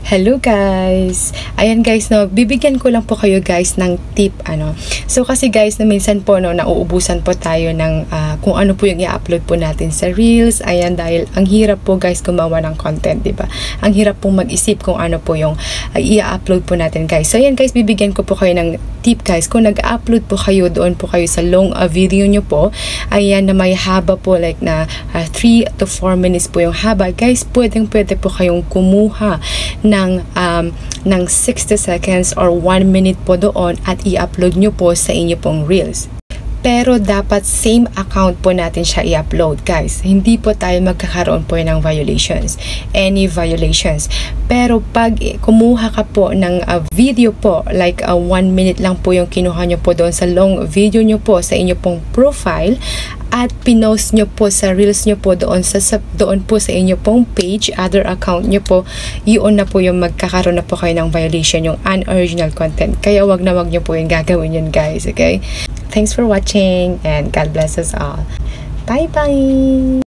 Hello guys! Ayan guys, no, bibigyan ko lang po kayo guys ng tip, So kasi guys, na minsan po, no, nauubusan po tayo ng kung ano po yung i-upload po natin sa Reels. Ayan, dahil ang hirap po guys gumawa ng content, diba? Ang hirap pong mag-isip kung ano po yung i-upload po natin guys. So ayan guys, bibigyan ko po kayo ng tip guys. Kung nag-upload po kayo, doon po kayo sa long video nyo po, ayan, na may haba po, like na 3 to 4 minutes po yung haba. Guys, pwede po kayong kumuha ng 60 seconds or 1 minute po doon at i-upload nyo po sa inyo pong Reels. Pero dapat same account po natin siya i-upload guys. Hindi po tayo magkakaroon po ng violations. Any violations. Pero pag kumuha ka po ng video po, like 1 minute lang po yung kinuha nyo po doon sa long video nyo po sa inyo pong profile, at pinost nyo po sa Reels nyo po doon po sa inyo pong page, other account nyo po, yun na po yung magkakaroon na po kayo ng violation, yung unoriginal content. Kaya wag nyo po yung gagawin yun guys, okay? Thanks for watching and God bless us all. Bye-bye!